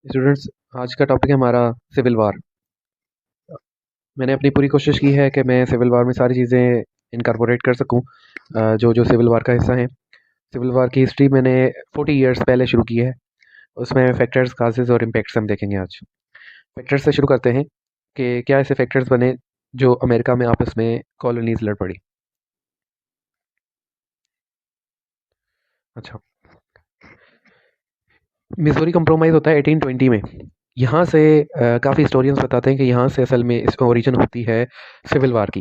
Students, आज का topic है हमारा सिविल वार। मैंने अपनी पूरी कोशिश की है कि मैं सिविल वार में सारी चीज़ें इनकॉर्पोरेट कर सकूं, जो जो सिविल वार का हिस्सा है। सिविल वार की हिस्ट्री मैंने 40 इयर्स पहले शुरू की है। उसमें फैक्टर्स, काजेज और इम्पैक्ट्स हम देखेंगे आज। फैक्टर्स से शुरू करते हैं कि क्या ऐसे फैक्टर्स बने जो अमेरिका में आपस में कॉलोनीज लड़ पड़ी। अच्छा, मिजोरी कंप्रोमाइज़ होता है 1820 में। यहाँ से काफ़ी हिस्टोरियंस बताते हैं कि यहाँ से असल में इस ओरिजिन होती है सिविल वार की।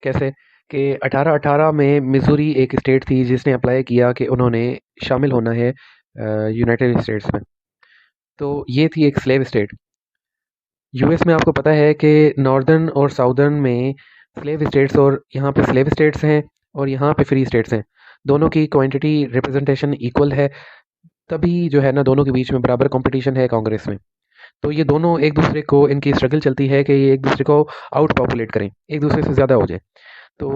कैसे कि 1818 में मिजोरी एक स्टेट थी जिसने अप्लाई किया कि उन्होंने शामिल होना है यूनाइटेड स्टेट्स में। तो ये थी एक स्लेव स्टेट। यूएस में आपको पता है कि नॉर्दर्न और साउदर्न में स्लेव स्टेट्स, और यहाँ पे स्लेव स्टेट्स हैं और यहाँ पे फ्री स्टेट्स हैं। दोनों की क्वांटिटी रिप्रेजेंटेशन इक्वल है, तभी जो है ना दोनों के बीच में बराबर कंपटीशन है कांग्रेस में। तो ये दोनों एक दूसरे को, इनकी स्ट्रगल चलती है कि ये एक दूसरे को आउट पॉपुलेट करें, एक दूसरे से ज़्यादा हो जाए। तो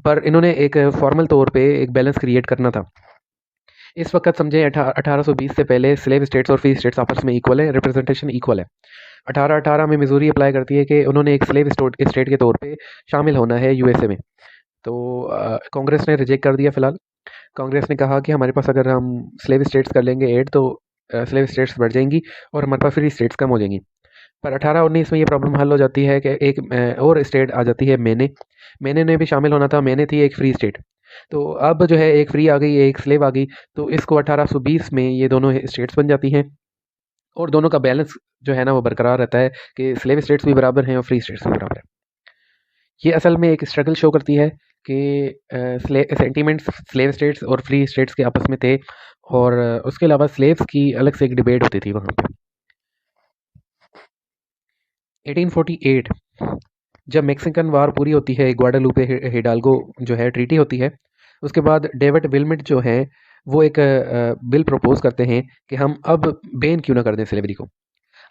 पर इन्होंने एक फॉर्मल तौर पे एक बैलेंस क्रिएट करना था। इस वक्त समझे 1820 से पहले स्लेव स्टेट्स और फ्री स्टेट्स आपस में इक्वल है, रिप्रेजेंटेशन इक्वल है। 1818 में मिजोरी अप्लाई करती है कि उन्होंने एक स्लेव स्टेट के तौर पे शामिल होना है यूएसए में। तो कांग्रेस ने रिजेक्ट कर दिया फिलहाल। कांग्रेस ने कहा कि हमारे पास अगर हम स्लेव स्टेट्स कर लेंगे ऐड तो स्लेव स्टेट्स बढ़ जाएंगी और हमारे पास फ्री स्टेट्स कम हो जाएंगी। पर 1819 में ये प्रॉब्लम हल हो जाती है कि एक और स्टेट आ जाती है, मेने। मेने ने भी शामिल होना था, मेने थी एक फ्री स्टेट। तो अब जो है एक फ्री आ गई, एक स्लेव आ गई। तो इसको 1820 में ये दोनों स्टेट्स बन जाती हैं और दोनों का बैलेंस जो है ना वो बरकरार रहता है कि स्लेव स्टेट्स भी बराबर हैं और फ्री स्टेट्स भी बराबर है। ये असल में एक स्ट्रगल शो करती है कि सेंटीमेंट्स स्लेव स्टेट्स और फ्री स्टेट्स के आपस में थे, और उसके अलावा स्लेव्स की अलग से एक डिबेट होती थी वहाँ पे। 1848 जब मैक्सिकन वार पूरी होती है, ग्वाडालूपे हिडाल्गो जो है ट्रीटी होती है, उसके बाद डेविड विल्मिट जो है वो एक बिल प्रपोज करते हैं कि हम अब बैन क्यों ना कर दें स्लेवरी को।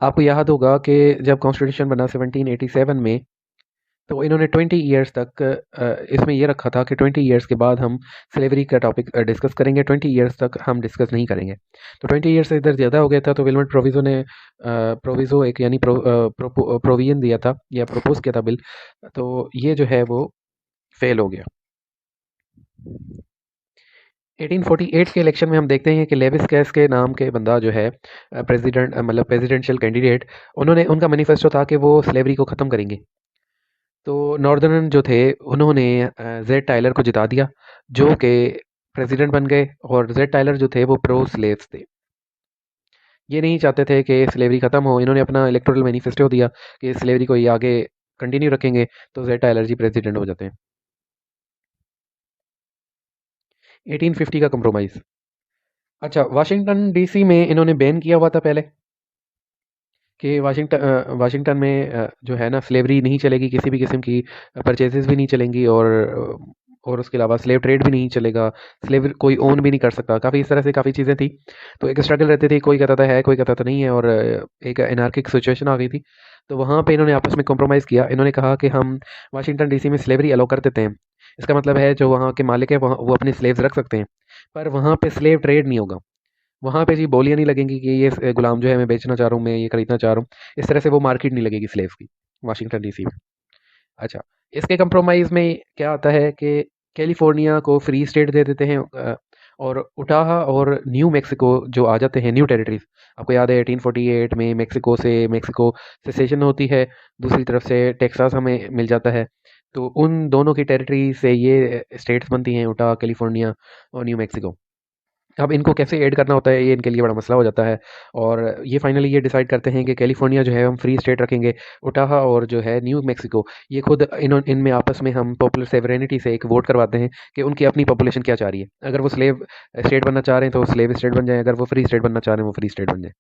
आपको याद होगा कि जब कॉन्स्टिट्यूशन बना 1787 में, तो इन्होंने 20 ईयर्स तक इसमें ये रखा था कि 20 ईयर्स के बाद हम स्लेवरी का टॉपिक डिस्कस करेंगे, 20 ईयर्स तक हम डिस्कस नहीं करेंगे। तो 20 ईयर्स से इधर ज़्यादा हो गया था, तो विल्मट प्रोविज़ो ने प्रोविज़ो एक यानी प्रोविजन दिया था या प्रपोज किया था बिल। तो ये जो है वो फेल हो गया। 1848 के इलेक्शन में हम देखते हैं कि लेविस कैस के नाम के बंदा जो है प्रेसिडेंट, मतलब प्रेसिडेंशियल कैंडिडेट, उन्होंने, उनका मैनिफेस्टो था कि वो स्लेवरी को ख़त्म करेंगे। तो नॉर्दर्न जो थे उन्होंने जेड टाइलर को जिता दिया, जो कि प्रेसिडेंट बन गए। और जेड टाइलर जो थे वो प्रो स्लेव्स थे, ये नहीं चाहते थे कि स्लेवरी ख़त्म हो। इन्होंने अपना इलेक्टोरल मैनिफेस्टो दिया कि स्लेवरी को ये आगे कंटिन्यू रखेंगे, तो जेड टाइलर जी प्रेसिडेंट हो जाते हैं। 1850 का कंप्रोमाइज़। अच्छा, वाशिंगटन डीसी में इन्होंने बैन किया हुआ था पहले कि वाशिंगटन में जो है ना स्लेवरी नहीं चलेगी, किसी भी किस्म की परचेजेस भी नहीं चलेंगी, और उसके अलावा स्लेव ट्रेड भी नहीं चलेगा, स्लेव कोई ओन भी नहीं कर सकता। काफ़ी इस तरह से काफ़ी चीज़ें थी। तो एक स्ट्रगल रहती थी, कोई कहता था है, कोई कहता था नहीं है, और एक एनार्किक सिचुएशन आ गई थी। तो वहाँ पे इन्होंने आपस में कॉम्प्रोमाइज़ किया। इन्होंने कहा कि हम वाशिंगटन डीसी में स्लेवरी अलाउ कर देते हैं। इसका मतलब है जो वहाँ के मालिक है वहाँ वो अपने स्लेव्स रख सकते हैं, पर वहाँ पे स्लेव ट्रेड नहीं होगा। वहाँ पे जी बोलियाँ नहीं लगेंगी कि ये गुलाम जो है मैं बेचना चाह रहा हूँ, मैं ये खरीदना चाह रहा हूँ। इस तरह से वो मार्केट नहीं लगेगी स्लेव्स की वाशिंगटन डीसी में। अच्छा, इसके कंप्रोमाइज़ में क्या आता है कि कैलिफोर्निया को फ्री स्टेट दे देते हैं, और उटाहा और न्यू मेक्सिको जो आ जाते हैं न्यू टेरिटरीज। आपको याद है 1848 में मेक्सिको सेसेशन होती है, दूसरी तरफ से टेक्सास हमें मिल जाता है। तो उन दोनों की टेरिटरी से ये स्टेट्स बनती हैं, उटाहा, कैलिफोर्निया और न्यू मेक्सिको। अब इनको कैसे ऐड करना होता है, ये इनके लिए बड़ा मसला हो जाता है। और ये फाइनली ये डिसाइड करते हैं कि कैलिफोर्निया जो है हम फ्री स्टेट रखेंगे, उटाहा और जो है न्यू मेक्सिको, ये खुद इनमें आपस में हम पॉपुलर सेवरेनिटी से एक वोट करवाते हैं कि उनकी अपनी पॉपुलेशन क्या चाह रही है। अगर वो स्लेव स्टेट बनना चाह रहे हैं तो स्लेव स्टेट बन जाए, अगर वो फ्री स्टेट बनना चाह रहे हैं वो फ्री स्टेट बन जाए।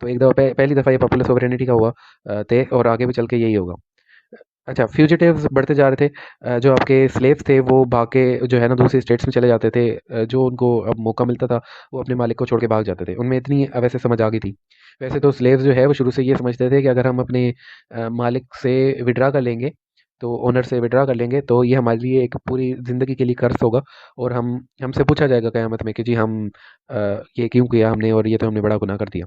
तो एक दफ़ा पहली दफ़ा ये पॉपुलर सोवरेनिटी का हुआ थे, और आगे भी चल के यही होगा। अच्छा, फ्यूजिटिव्स बढ़ते जा रहे थे। जो आपके स्लेव्स थे वो भाग के जो है ना दूसरी स्टेट्स में चले जाते थे। जो उनको अब मौका मिलता था वो अपने मालिक को छोड़ के भाग जाते थे। उनमें इतनी वैसे समझ आ गई थी। वैसे तो स्लेव्स जो है वो शुरू से ये समझते थे कि अगर हम अपने मालिक से विड्रा कर लेंगे, तो ओनर से विड्रा कर लेंगे तो ये हमारे लिए एक पूरी ज़िंदगी के लिए कर्ज होगा, और हमसे पूछा जाएगा क़यामत में कि जी हम ये क्यों किया हमने, और ये तो हमने बड़ा गुनाह कर दिया।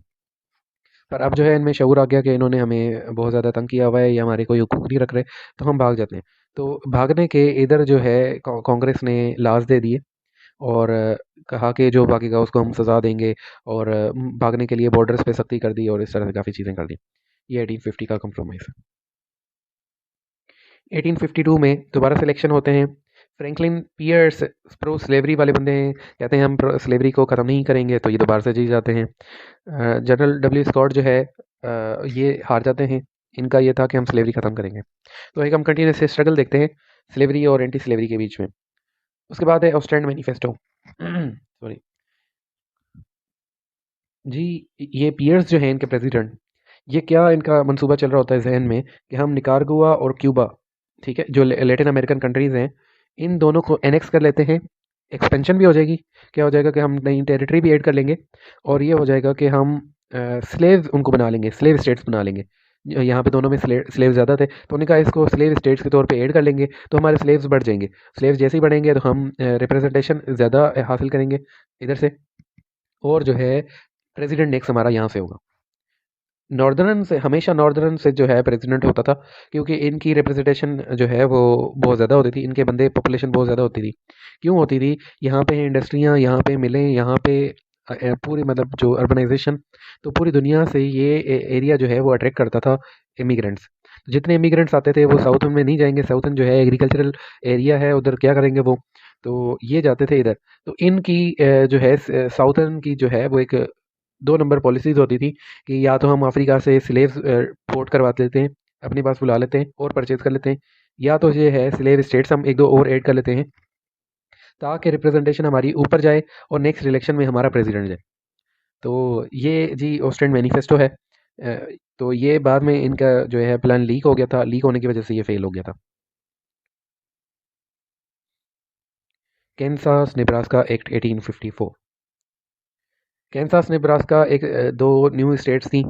पर अब जो है इनमें शऊर आ गया कि इन्होंने हमें बहुत ज़्यादा तंग किया हुआ है, या हमारे कोई हुकूक नहीं रख रहे, तो हम भाग जाते हैं। तो भागने के इधर जो है कांग्रेस ने लाश दे दिए, और कहा कि जो भागेगा उसको हम सज़ा देंगे, और भागने के लिए बॉर्डर्स पे सख्ती कर दी, और इस तरह से काफ़ी चीज़ें कर दी। ये 1850 का कंप्रोमाइज़। 1852 में दोबारा सिलेक्शन होते हैं। फ्रैंकलिन पियर्स प्रो स्लेवरी वाले बंदे हैं, कहते हैं हम स्लेवरी को ख़त्म नहीं करेंगे, तो ये दोबारा से जीत जाते हैं। जनरल डब्ल्यू स्कॉट जो है ये हार जाते हैं। इनका ये था कि हम स्लेवरी ख़त्म करेंगे। तो एक हम कंटिन्यूस स्ट्रगल देखते हैं स्लेवरी और एंटी स्लेवरी के बीच में। उसके बाद है ऑस्ट्रेंड मैनिफेस्टो। सॉरी जी, ये पियर्स जो हैं इनके प्रेसिडेंट, ये क्या इनका मंसूबा चल रहा होता है जहन में कि हम निकारागुआ और क्यूबा, ठीक है, जो लेटिन अमेरिकन कंट्रीज़ हैं, इन दोनों को एनेक्स कर लेते हैं। एक्सपेंशन भी हो जाएगी। क्या हो जाएगा कि हम नई टेरिटरी भी ऐड कर लेंगे, और ये हो जाएगा कि हम स्लेव उनको बना लेंगे, स्लेव स्टेट्स बना लेंगे। यहाँ पे दोनों में स्लेव ज़्यादा थे, तो उन्होंने कहा इसको स्लेव स्टेट्स के तौर पे ऐड कर लेंगे, तो हमारे स्लेव्स बढ़ जाएंगे। स्लेव्स जैसे ही बढ़ेंगे तो हम रिप्रेजेंटेशन ज़्यादा हासिल करेंगे इधर से, और जो है प्रेसिडेंट नेक्स्ट हमारा यहाँ से होगा। नॉर्दर्न से हमेशा नॉर्दर्न से जो है प्रेसिडेंट होता था, क्योंकि इनकी रिप्रेजेंटेशन जो है वो बहुत ज़्यादा होती थी, इनके बंदे पॉपुलेशन बहुत ज़्यादा होती थी। क्यों होती थी? यहाँ पे इंडस्ट्रियाँ, यहाँ पे मिलें, यहाँ पे पूरी मतलब जो अर्बनाइजेशन, तो पूरी दुनिया से ये एरिया जो है वो अट्रैक्ट करता था इमिग्रेंट्स। जितने इमिग्रेंट्स आते थे वो साउथन में नहीं जाएंगे, साउथन जो है एग्रीकल्चरल एरिया है, उधर क्या करेंगे वो, तो ये जाते थे इधर। तो इनकी जो है साउथर्न की जो है वो एक 2 नंबर पॉलिसीज़ होती थी कि या तो हम अफ्रीका से स्लेव्स पोर्ट करवा लेते हैं, अपने पास बुला लेते हैं और परचेज़ कर लेते हैं, या तो ये है स्लेव स्टेट्स हम 1-2 और ऐड कर लेते हैं, ताकि रिप्रेजेंटेशन हमारी ऊपर जाए और नेक्स्ट इलेक्शन में हमारा प्रेसिडेंट जाए। तो ये जी ऑस्ट्रेंड मैनिफेस्टो है। तो ये बाद में इनका जो है प्लान लीक हो गया था, लीक होने की वजह से ये फेल हो गया था। Kansas Nebraska act 1854। Kansas Nebraska एक 2 न्यू स्टेट्स थी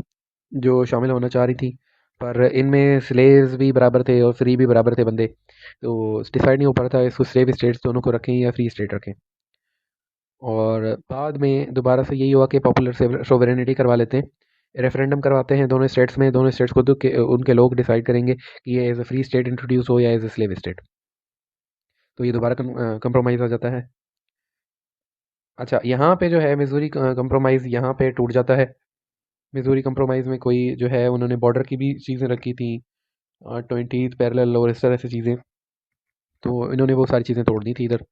जो शामिल होना चाह रही थी, पर इनमें स्लेव्स भी बराबर थे और फ्री भी बराबर थे बंदे, तो डिसाइड नहीं हो पा रहा था इसको स्लेव स्टेट्स दोनों को रखें या फ्री स्टेट रखें। और बाद में दोबारा से यही हुआ कि पॉपुलर सोवरेनिटी करवा लेते हैं, रेफरेंडम करवाते हैं दोनों स्टेट्स में, दोनों स्टेट्स को उनके लोग डिसाइड करेंगे कि ये as a free state introduce हो या एज ए स्लेव स्टेट। तो ये दोबारा कंप्रोमाइज़ हो जाता है। अच्छा, यहाँ पे जो है मिजूरी कंप्रोमाइज़ यहाँ पे टूट जाता है। मिजूरी कंप्रोमाइज़ में कोई जो है उन्होंने बॉर्डर की भी चीज़ें रखी थी, 20th पैरेलल और इस तरह से चीज़ें, तो इन्होंने वो सारी चीज़ें तोड़ दी थी इधर।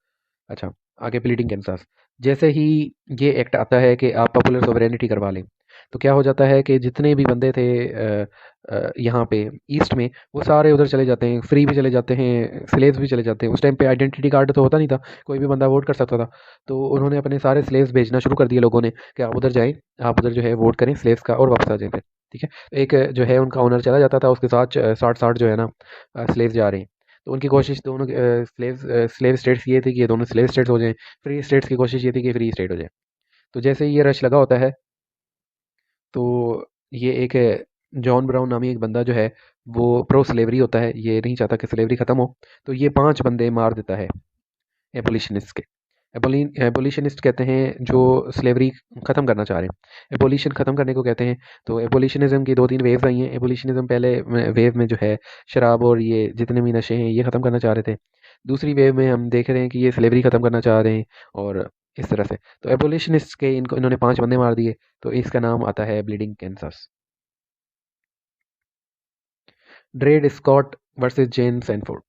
अच्छा, आगे प्लीडिंग कैंसास। जैसे ही ये एक्ट आता है कि आप पॉपुलर सोवरेनिटी करवा लें, तो क्या हो जाता है कि जितने भी बंदे थे यहाँ पे ईस्ट में, वो सारे उधर चले जाते हैं, फ्री भी चले जाते हैं, स्लेव्स भी चले जाते हैं। उस टाइम पे आइडेंटिटी कार्ड तो होता नहीं था, कोई भी बंदा वोट कर सकता था, तो उन्होंने अपने सारे स्लेव्स भेजना शुरू कर दिए लोगों ने कि आप उधर जाएं, आप उधर जो है वोट करें स्लेव्स का और वापस आ जाएं फिर। ठीक है, एक जो है उनका ओनर चला जाता था, उसके साथ 60-60 जो है ना स्लेव्स जा रहे हैं। तो उनकी कोशिश दोनों स्लेव स्टेट्स ये थी कि ये दोनों स्लेव स्टेट्स हो जाएं, फ्री स्टेट्स की कोशिश ये थी कि फ्री स्टेट हो जाए। तो जैसे ही ये रश लगा होता है, तो ये एक जॉन ब्राउन नामी एक बंदा जो है वो प्रो स्लेवरी होता है, ये नहीं चाहता कि स्लेवरी ख़त्म हो, तो ये 5 बंदे मार देता है एबोलिशनिस्ट के। एबोलिशनिस्ट कहते हैं जो स्लेवरी ख़त्म करना चाह रहे हैं, एबोलिशन ख़त्म करने को कहते हैं। तो एबोलिशनिज्म की 2-3 वेव्स आई हैं। एबोलिशनिज्म पहले वेव में जो है शराब और ये जितने भी नशे हैं ये ख़त्म करना चाह रहे थे। दूसरी वेव में हम देख रहे हैं कि ये स्लेवरी ख़त्म करना चाह रहे हैं, और इस तरह से। तो एबोलिशनिस्ट के इन्होंने 5 बंदे मार दिए, तो इसका नाम आता है bleeding Kansas. Dred Scott versus Jane Sanford.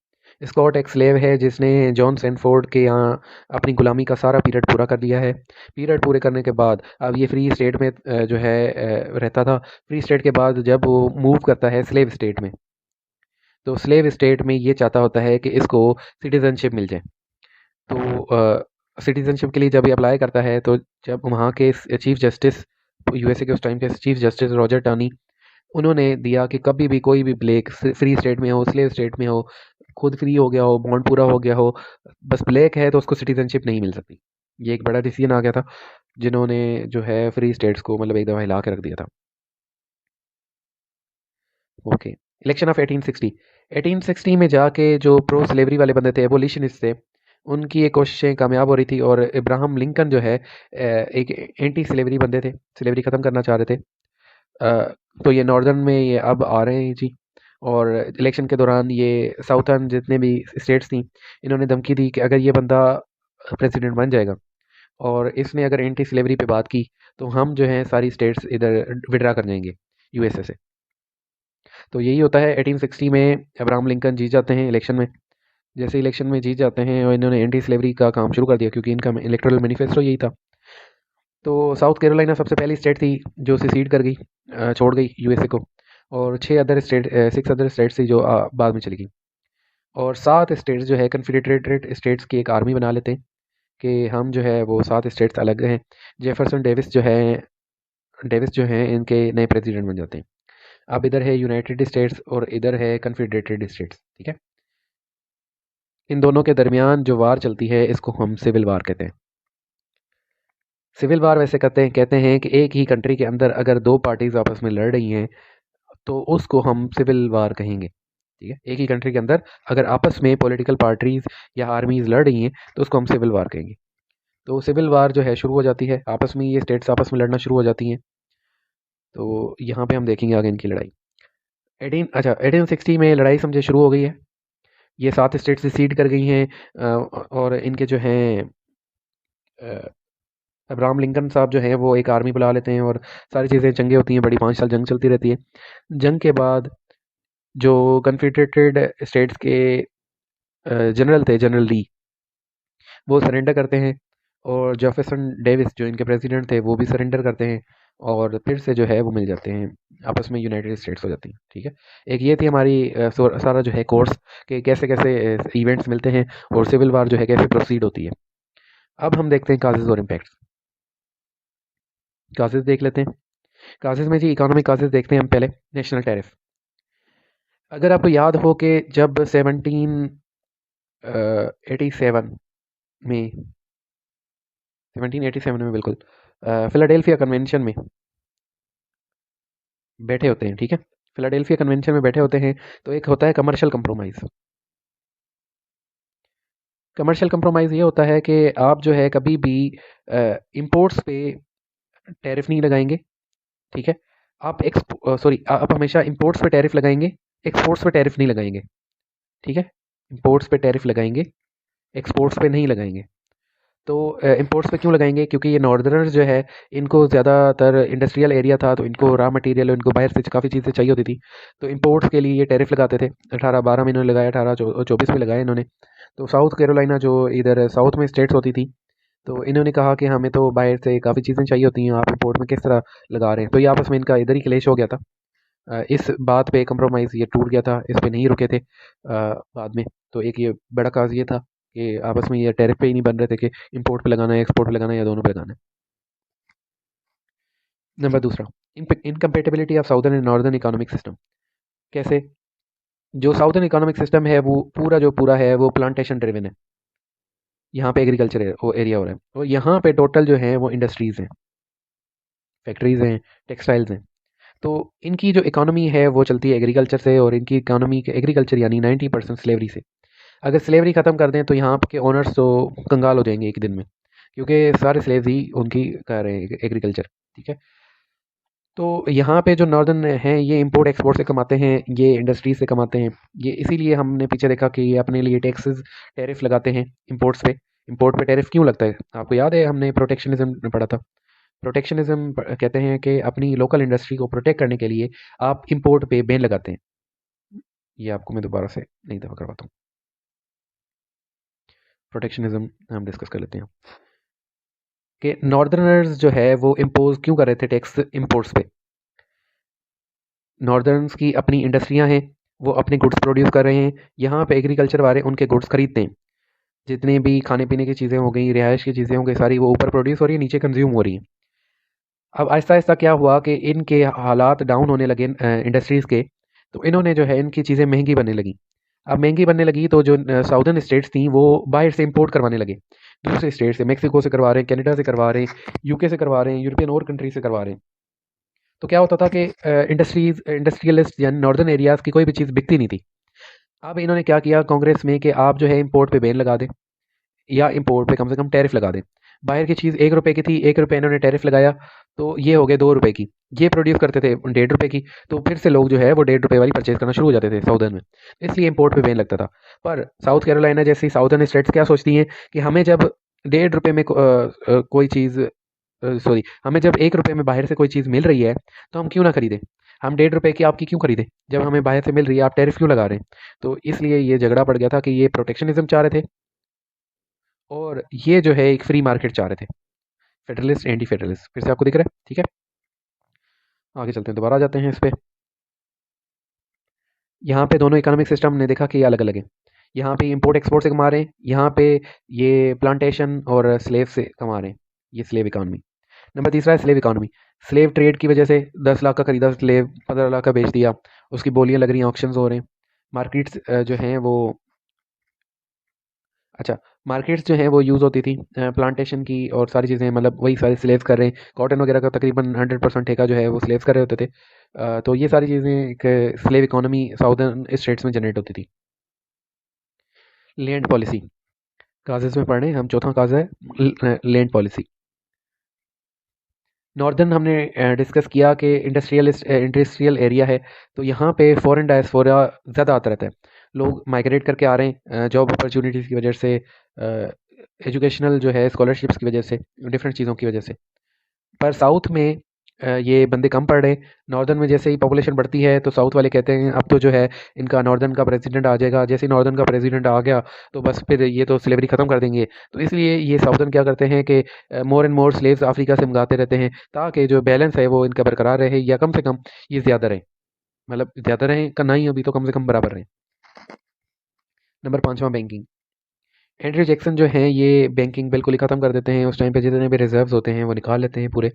Scott एक स्लेव है जिसने जॉन सैनफोर्ड के यहाँ अपनी गुलामी का सारा पीरियड पूरा कर लिया है। पीरियड पूरे करने के बाद अब ये फ्री स्टेट में जो है रहता था। फ्री स्टेट के बाद जब वो मूव करता है स्लेव स्टेट में, तो स्लेव स्टेट में ये चाहता होता है कि इसको सिटीजनशिप मिल जाए। तो सिटीजनशिप के लिए जब ये अप्लाई करता है, तो जब वहाँ के चीफ जस्टिस, यूएसए के उस टाइम के चीफ जस्टिस रॉजर टर्नी, उन्होंने दिया कि कभी भी कोई भी ब्लैक फ्री स्टेट में हो, स्लेव स्टेट में हो, खुद फ्री हो गया हो, बॉन्ड पूरा हो गया हो, बस ब्लैक है तो उसको सिटीजनशिप नहीं मिल सकती। ये एक बड़ा डिसीजन आ गया था, जिन्होंने जो है फ्री स्टेट्स को मतलब एक दफ़ा हिला के रख दिया था। Okay, election of 1860। 1860 में जाके जो प्रो स्लेवरी वाले बंदे थे, एबोलिशनिस्ट थे, उनकी ये कोशिशें कामयाब हो रही थी, और इब्राहम लिंकन जो है एक एंटी स्लेवरी बंदे थे, स्लेवरी ख़त्म करना चाह रहे थे। तो ये नॉर्दर्न में ये अब आ रहे हैं जी। और इलेक्शन के दौरान ये साउथर्न जितने भी स्टेट्स थी, इन्होंने धमकी दी कि अगर ये बंदा प्रेसिडेंट बन जाएगा और इसने अगर एंटी स्लेवरी पे बात की तो हम जो है सारी स्टेट्स इधर विड्रा कर जाएंगे यूएसए से। तो यही होता है 1860 में अब्राहम लिंकन जीत जाते हैं इलेक्शन में। जैसे इलेक्शन में जीत जाते हैं और इन्होंने एंटी स्लेवरी का काम शुरू कर दिया क्योंकि इनका इलेक्टोरल मैनिफेस्टो यही था। तो साउथ कैरोलिना सबसे पहली स्टेट थी जो सिसीड कर गई, छोड़ गई यूएसए को। और 6 अदर स्टेट्स थी जो बाद में चली गई। और 7 स्टेट्स जो है कन्फेडरेटेड स्टेट्स की एक आर्मी बना लेते हैं कि हम जो है वो 7 स्टेट्स अलग हैं। जेफरसन डेविस जो हैं इनके नए प्रेसिडेंट बन जाते हैं। अब इधर है यूनाइटेड स्टेट्स और इधर है कन्फेडरेटेड स्टेट्स, ठीक है। इन दोनों के दरमियान जो वार चलती है इसको हम सिविल वार कहते हैं। सिविल वार वैसे कहते हैं कि एक ही कंट्री के अंदर अगर दो पार्टीज आपस में लड़ रही हैं तो उसको हम सिविल वार कहेंगे, ठीक है। एक ही कंट्री के अंदर अगर आपस में पॉलिटिकल पार्टीज या आर्मीज लड़ रही हैं तो उसको हम सिविल वार कहेंगे। तो सिविल वार जो है शुरू हो जाती है, आपस में ये स्टेट्स आपस में लड़ना शुरू हो जाती हैं। तो यहाँ पे हम देखेंगे आगे इनकी लड़ाई। 1860 में लड़ाई समझे शुरू हो गई है। ये 7 स्टेट्स सीड कर गई हैं। और इनके जो हैं अब्राहम लिंकन साहब जो हैं वो एक आर्मी बुला लेते हैं और सारी चीज़ें जंगें होती हैं, बड़ी 5 साल जंग चलती रहती है। जंग के बाद जो कन्फेडरेटेड स्टेट्स के जनरल थे, जनरल ली, वो सरेंडर करते हैं। और जेफरसन डेविस जो इनके प्रेसिडेंट थे वो भी सरेंडर करते हैं और फिर से जो है वो मिल जाते हैं, आपस में यूनाइटेड स्टेट्स हो जाती हैं, ठीक है। एक ये थी हमारी सारा जो है कोर्स कि कैसे कैसे इवेंट्स मिलते हैं और सिविल वार जो है कैसे प्रोसीड होती है। अब हम देखते हैं काजेज और इम्पैक्ट्स। काजेज देख लेते हैं। काजेज में जी इकोनॉमिक काजेज देखते हैं हम पहले। National tariff. अगर आपको याद हो कि जब 1787 में 1787 में बिल्कुल फिलाडेल्फिया कन्वेंशन में बैठे होते हैं, ठीक है। फिलाडेल्फिया कन्वेंशन में बैठे होते हैं तो एक होता है कमर्शियल कंप्रोमाइज़। कमर्शियल कंप्रोमाइज़ ये होता है कि आप जो है कभी भी इंपोर्ट्स पे टैरिफ नहीं लगाएंगे, ठीक है। आप हमेशा इंपोर्ट्स पे टैरिफ लगाएंगे, एक्सपोर्ट्स पे टैरिफ नहीं लगाएंगे, ठीक है। इंपोर्ट्स पे टैरिफ लगाएंगे, एक्सपोर्ट्स पे नहीं लगाएंगे। तो इंपोर्ट्स पे क्यों लगाएंगे? क्योंकि ये नॉर्दर्नर्स जो है इनको ज़्यादातर इंडस्ट्रियल एरिया था तो इनको रॉ मटेरियल इनको बाहर से काफ़ी चीज़ें चाहिए होती थी। तो इंपोर्ट्स के लिए ये टैरिफ लगाते थे। 1812 में इन्होंने लगाया, 1824 में लगाया इन्होंने। तो साउथ कैरोलिना जो इधर साउथ में स्टेट्स होती थी, तो इन्होंने कहा कि हमें तो बाहर से काफ़ी चीज़ें चाहिए होती हैं, आप इंपोर्ट में किस तरह लगा रहे हैं। तो ये आपस में इनका इधर ही क्लेश हो गया था। इस बात पे कंप्रोमाइज़ ये टूट गया था, इस पे नहीं रुके थे बाद में। तो एक ये बड़ा काज ये था कि आपस में ये टैरिफ पे ही नहीं बन रहे थे कि इंपोर्ट पे लगाना है, एक्सपोर्ट पे लगाना है या दोनों पे लगाना है। नंबर दूसरा, incompatibility of southern and northern economic system. कैसे? जो साउदर्न इकोनॉमिक सिस्टम है वो पूरा जो पूरा है वो प्लांटेशन ड्रिवन है। यहाँ पे एग्रीकल्चर एरिया हो रहा है और यहाँ पे टोटल जो है वो इंडस्ट्रीज़ हैं, फैक्ट्रीज़ हैं, टेक्सटाइल्स हैं। तो इनकी जो इकोनॉमी है वो चलती है एग्रीकल्चर से और इनकी इकोनॉमी एग्रीकल्चर यानी 90% स्लेवरी से। अगर स्लेवरी ख़त्म कर दें तो यहाँ के ओनर्स तो कंगाल हो जाएंगे एक दिन में, क्योंकि सारे स्लेव्स ही उनकी कर रहे हैं एग्रीकल्चर, ठीक है। तो यहाँ पे जो नॉर्दर्न हैं ये इंपोर्ट एक्सपोर्ट से कमाते हैं, ये इंडस्ट्री से कमाते हैं। ये इसीलिए हमने पीछे देखा कि ये अपने लिए टैक्सेस टैरिफ लगाते हैं इंपोर्ट्स पे। इंपोर्ट पे टैरिफ क्यों लगता है आपको याद है? हमने प्रोटेक्शनिज्म पढ़ा था। प्रोटेक्शनिज्म कहते हैं कि अपनी लोकल इंडस्ट्री को प्रोटेक्ट करने के लिए आप इंपोर्ट पे बैन लगाते हैं। ये आपको मैं दोबारा से नहीं दफा करवाता हूँ। प्रोटेक्शनिज्म हम डिस्कस कर लेते हैं कि नॉर्दर्नर्स जो है वो इम्पोज क्यों कर रहे थे टैक्स इंपोर्ट्स पे। नॉर्दर्न्स की अपनी इंडस्ट्रियां हैं, वो अपने गुड्स प्रोड्यूस कर रहे हैं। यहाँ पे एग्रीकल्चर वाले उनके गुड्स खरीदते हैं। जितने भी खाने पीने की चीज़ें हो गई, रिहाइश की चीज़ें हो गई, सारी वो ऊपर प्रोड्यूस हो रही है, नीचे कंज्यूम हो रही हैं। अब आहिस्ता आहिस्ता क्या हुआ कि इनके हालात डाउन होने लगे इंडस्ट्रीज़ के। तो इन्होंने जो है इनकी चीज़ें महंगी बनने लगी। अब महंगी बनने लगी तो जो साउदर्न स्टेट्स थी वो बाहर से इंपोर्ट करवाने लगे, दूसरे स्टेट से, मेक्सिको से करवा रहे हैं, कनाडा से करवा रहे हैं, यूके से करवा रहे हैं, यूरोपियन और कंट्री से करवा रहे हैं। तो क्या होता था कि इंडस्ट्रियलिस्ट यानी नॉर्दर्न एरियाज़ की कोई भी चीज़ बिकती नहीं थी। अब इन्होंने क्या किया कांग्रेस में कि आप जो है इंपोर्ट पे बैन लगा दें या इंपोर्ट पे कम से कम टैरिफ लगा दें। बाहर की चीज़ 1 रुपए की थी, 1 रुपए इन्होंने टैरिफ लगाया, तो ये हो गए 2 रुपए की। ये प्रोड्यूस करते थे 1.5 रुपए की, तो फिर से लोग जो है वो 1.5 रुपए वाली परचेज़ करना शुरू हो जाते थे साउदर्न में, इसलिए इम्पोर्ट पे बैन लगता था। पर साउथ कैरोलिना जैसी साउदर्न स्टेट्स क्या सोचती हैं कि हमें जब 1.5 रुपए में कोई चीज़ सॉरी, हमें जब 1 रुपए में बाहर से कोई चीज़ मिल रही है, तो हम क्यों ना खरीदें? हम 1.5 रुपए की आपकी क्यों खरीदें? जब हमें बाहर से मिल रही है, आप टैरिफ क्यों लगा रहे हैं? तो इसलिए ये झगड़ा पड़ गया था कि ये प्रोटेक्शनिज़्म चाह रहे थे और ये जो है एक फ्री मार्केट चाह रहे थे। फेडरलिस्ट, एंटी फेडरलिस्ट, फिर से आपको दिख रहा है? ठीक है? आगे चलते हैं, दोबारा आ जाते हैं इस पे। यहाँ पे दोनों इकोनॉमिक सिस्टम ने देखा कि ये अलग-अलग है। यहाँ पे इम्पोर्ट एक्सपोर्ट से कमा रहे हैं, यहाँ पे ये प्लांटेशन और स्लेव से कमा रहे हैं, ये स्लेव इकोनॉमी। नंबर तीसरा है स्लेव इकोनॉमी। स्लेव ट्रेड की वजह से 10 लाख का खरीदा स्लेव 15 लाख का बेच दिया, उसकी बोलियां लग रही हैं, ऑक्शंस हो रहे हैं। मार्केट्स जो हैं वो अच्छा, मार्केट्स जो हैं वो यूज़ होती थी प्लांटेशन की और सारी चीज़ें, मतलब वही सारे स्लेव्स कर रहे हैं। कॉटन वगैरह का तकरीबन 100% ठेका जो है वो स्लेव्स कर रहे होते थे। तो ये सारी चीज़ें एक स्लेव इकोनॉमी साउदर्न स्टेट्स में जनरेट होती थी। लैंड पॉलिसी, काजेज़ में पढ़ रहे हैं हम, चौथा काज है लैंड पॉलिसी। नॉर्दर्न हमने डिस्कस किया कि इंडस्ट्रियल एरिया है, तो यहाँ पे फॉरेन डायस्पोरा ज़्यादा आता रहता है। लोग माइग्रेट करके आ रहे हैं जॉब अपॉर्चुनिटीज़ की वजह से, एजुकेशनल जो है स्कॉलरशिप्स की वजह से, डिफरेंट चीज़ों की वजह से। पर साउथ में ये बंदे कम पड़ रहे। नॉर्दर्न में जैसे ही पॉपुलेशन बढ़ती है तो साउथ वाले कहते हैं अब तो जो है इनका नॉर्दर्न का प्रेसिडेंट आ जाएगा, जैसे ही नॉर्दर्न का प्रेसिडेंट आ गया तो बस फिर ये तो स्लेवरी ख़त्म कर देंगे। तो इसलिए ये साउदर्न क्या करते हैं कि more and more slaves Africa से मंगाते रहते हैं, ताकि जो बैलेंस है वो इनका बरकरार रहे, या कम से कम ये ज़्यादा रहे, मतलब ज़्यादा रहें का नहीं, अभी तो कम से कम बराबर रहें। नंबर पाँचवा, बैंकिंग। हेनरी जैक्सन जो हैं ये बैंकिंग बिल्कुल ही ख़त्म कर देते हैं। उस टाइम पे जितने भी रिजर्व्स होते हैं वो निकाल लेते हैं पूरे,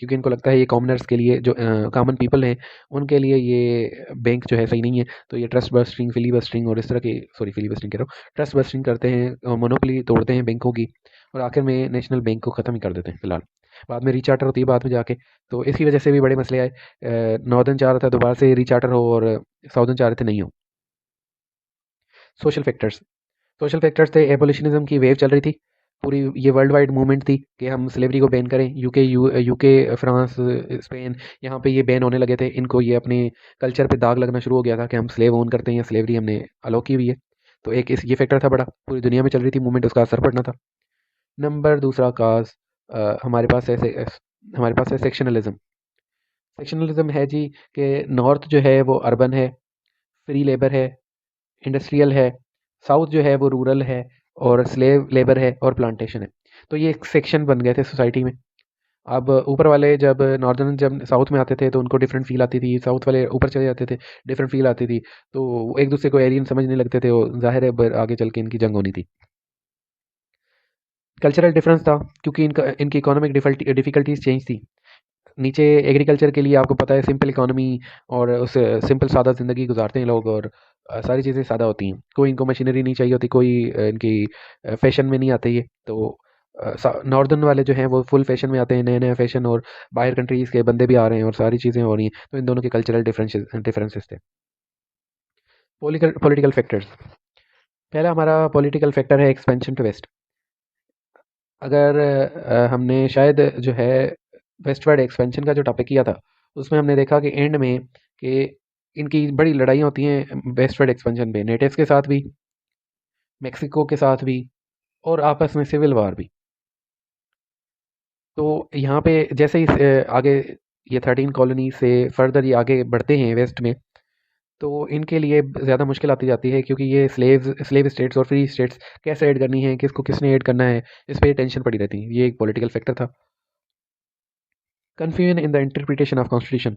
क्योंकि इनको लगता है ये कॉमनर्स के लिए, जो कॉमन पीपल हैं उनके लिए ये बैंक जो है सही नहीं है। तो ये ट्रस्ट बस्टिंग, फिलीबस्टिंग और इस तरह की, सॉरी फिलीबस्टिंग कह रहा हूँ, ट्रस्ट बस्टिंग करते हैं, मोनोपोली तोड़ते हैं बैंकों की, और आखिर में नेशनल बैंक को ख़त्म ही कर देते हैं फिलहाल। बाद में रीचार्टर होती है बाद में जाके, तो इसकी वजह से भी बड़े मसले आए। नॉर्दर्न चाह रहा था दोबारा से रीचार्टर हो और साउदर्न चाह रहे थे नहीं हो। सोशल फैक्टर्स, सोशल फैक्टर्स थे, एबोलिशनिज्म की वेव चल रही थी, पूरी ये वर्ल्ड वाइड मूवमेंट थी कि हम स्लेवरी को बैन करें। यूके, फ्रांस, स्पेन, यहाँ पे ये बैन होने लगे थे। इनको ये अपने कल्चर पे दाग लगना शुरू हो गया था कि हम स्लेव ओन करते हैं या स्लेवरी हमने अलो की हुई है। तो एक इस ये फैक्टर था बड़ा, पूरी दुनिया में चल रही थी मूवमेंट, उसका असर पड़ना था। नंबर दूसरा काज हमारे पास है सेक्शनलिज्म। सेक्शनलिज्म है जी कि नॉर्थ जो है वो अर्बन है, फ्री लेबर है, इंडस्ट्रियल है, साउथ जो है वो रूरल है और स्लेव लेबर है और प्लांटेशन है। तो ये एक सेक्शन बन गए थे सोसाइटी में। अब ऊपर वाले जब नॉर्दर्न जब साउथ में आते थे तो उनको डिफरेंट फील आती थी, साउथ वाले ऊपर चले जाते थे, डिफरेंट फील आती थी, तो वो एक दूसरे को एलियन समझने लगते थे, वो जाहिर है आगे चल के इनकी जंग होनी थी। कल्चरल डिफरेंस था, क्योंकि इनकी इकोनॉमिक डिफिकल्टीज चेंज थी। नीचे एग्रीकल्चर के लिए आपको पता है सिंपल इकोनॉमी और उस सिंपल सादा ज़िंदगी गुजारते हैं लोग, और सारी चीज़ें सादा होती हैं, कोई इनको मशीनरी नहीं चाहिए होती, कोई इनकी फैशन में नहीं आते ये। तो नॉर्दर्न वाले जो हैं वो फुल फैशन में आते हैं, नए नए फैशन, और बाहर कंट्रीज़ के बंदे भी आ रहे हैं और सारी चीज़ें हो रही हैं, तो इन दोनों के कल्चरल डिफरेंसेस थे। पॉलिटिकल फैक्टर्स, पहला हमारा पॉलिटिकल फैक्टर है एक्सपेंशन टू वेस्ट। अगर हमने शायद जो है वेस्टवर्ड एक्सपेंशन का जो टॉपिक किया था, उसमें हमने देखा कि एंड में कि इनकी बड़ी लड़ाई होती हैं वेस्टवर्ड एक्सपेंशन पे, नेटिव्स के साथ भी, मेक्सिको के साथ भी, और आपस में सिविल वार भी। तो यहाँ पे जैसे ही आगे ये 13 कॉलोनी से फर्दर ये आगे बढ़ते हैं वेस्ट में, तो इनके लिए ज़्यादा मुश्किल आती जाती है, क्योंकि ये स्लेव स्टेट्स और फ्री स्टेट्स कैसे ऐड करनी है, किसको किसने ऐड करना है, इस पर टेंशन पड़ी रहती है। ये एक पॉलिटिकल फैक्टर था। Confusion in the interpretation of constitution.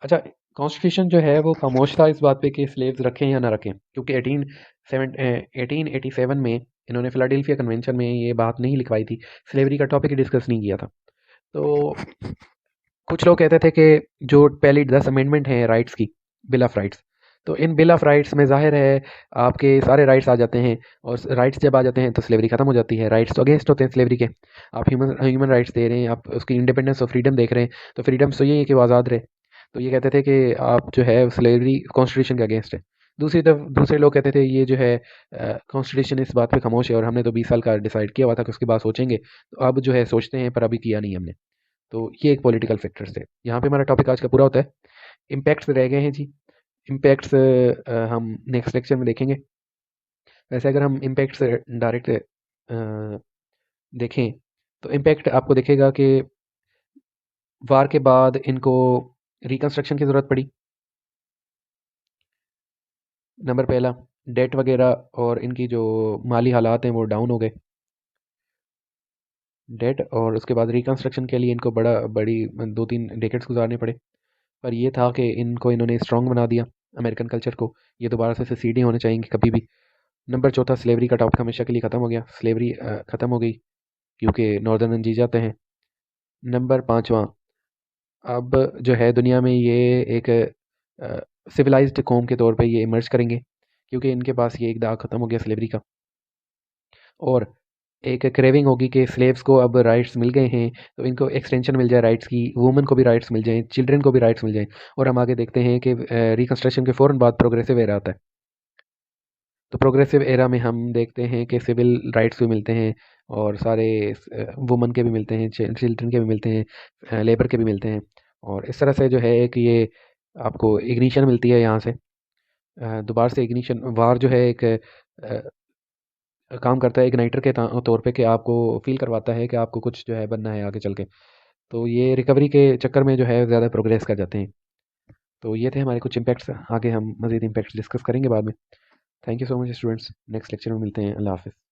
अच्छा, कॉन्स्टिट्यूशन जो है वो खामोश था इस बात पे कि स्लेव्स रखें या ना रखें, क्योंकि 1887 में इन्होंने फिलाडेल्फिया कन्वेंशन में ये बात नहीं लिखवाई थी, स्लेवरी का टॉपिक डिस्कस नहीं किया था। तो कुछ लोग कहते थे कि जो पहली 10 अमेंडमेंट हैं राइट्स की, बिल ऑफ राइट्स, तो इन बिल ऑफ राइट्स में जाहिर है आपके सारे राइट्स आ जाते हैं, और राइट्स जब आ जाते हैं तो स्लेवरी खत्म हो जाती है। राइट्स तो अगेंस्ट होते हैं स्लेवरी के, आप ह्यूमन राइट्स दे रहे हैं, आप उसकी इंडिपेंडेंस और फ्रीडम देख रहे हैं, तो फ्रीडम तो यही है कि वो आज़ाद रहे। तो ये कहते थे कि आप जो है स्लेवरी कॉन्स्टिट्यूशन के अगेंस्ट है। दूसरी तरफ दूसरे लोग कहते थे ये जो है कॉन्स्टिट्यूशन इस बात पे खामोश है और हमने तो 20 साल का डिसाइड किया हुआ था कि उसके बाद सोचेंगे, तो अब जो है सोचते हैं पर अभी किया नहीं हमने। तो ये एक पॉलिटिकल फैक्टर्स थे। यहाँ पे हमारा टॉपिक आज का पूरा होता है। इम्पैक्ट्स रह गए हैं जी। इम्पैक्ट्स हम नेक्स्ट लेक्चर में देखेंगे। वैसे अगर हम इम्पैक्ट्स डायरेक्ट देखें तो इम्पैक्ट आपको दिखेगा कि वार के बाद इनको रिकंस्ट्रक्शन की ज़रूरत पड़ी। नंबर पहला, डेट वगैरह और इनकी जो माली हालात हैं वो डाउन हो गए। डेट और उसके बाद रिकंस्ट्रक्शन के लिए इनको बड़ी 2-3 डेकेड्स गुजारने पड़े। पर ये था कि इन्होंने स्ट्रॉन्ग बना दिया अमेरिकन कल्चर को। ये दोबारा से सीडी होने चाहिए कभी भी। नंबर चौथा, स्लेवरी का टॉपिक हमेशा के लिए ख़त्म हो गया। स्लेवरी ख़त्म हो गई क्योंकि नॉर्दर्न जी जाते हैं। नंबर पाँचवा, अब जो है दुनिया में ये एक सिविलाइज्ड कौम के तौर पे ये इमर्ज करेंगे क्योंकि इनके पास ये एक दाग ख़त्म हो गया स्लेवरी का। और एक क्रेविंग होगी कि स्लेव्स को अब राइट्स मिल गए हैं तो इनको एक्सटेंशन मिल जाए राइट्स की, वुमेन को भी राइट्स मिल जाएं, चिल्ड्रन को भी राइट्स मिल जाएं। और हम आगे देखते हैं कि रिकंस्ट्रक्शन के फ़ौरन बाद प्रोग्रेसिव एरा आता है। तो प्रोग्रेसिव एरा में हम देखते हैं कि सिविल राइट्स भी मिलते हैं और सारे वुमेन के भी मिलते हैं, चिल्ड्रन के भी मिलते हैं, लेबर के भी मिलते हैं। और इस तरह से जो है कि ये आपको इग्निशन मिलती है यहाँ से। दोबारा से इग्निशन वार जो है एक काम करता है इग्नाइटर के तौर पे कि आपको फील करवाता है कि आपको कुछ जो है बनना है आगे चल के। तो ये रिकवरी के चक्कर में जो है ज़्यादा प्रोग्रेस कर जाते हैं। तो ये थे हमारे कुछ इम्पैक्ट्स। आगे हम मज़ीद इम्पैक्ट्स डिस्कस करेंगे बाद में। Thank you so much students. Next lecture में मिलते हैं। अल्लाह हाफ़िज़।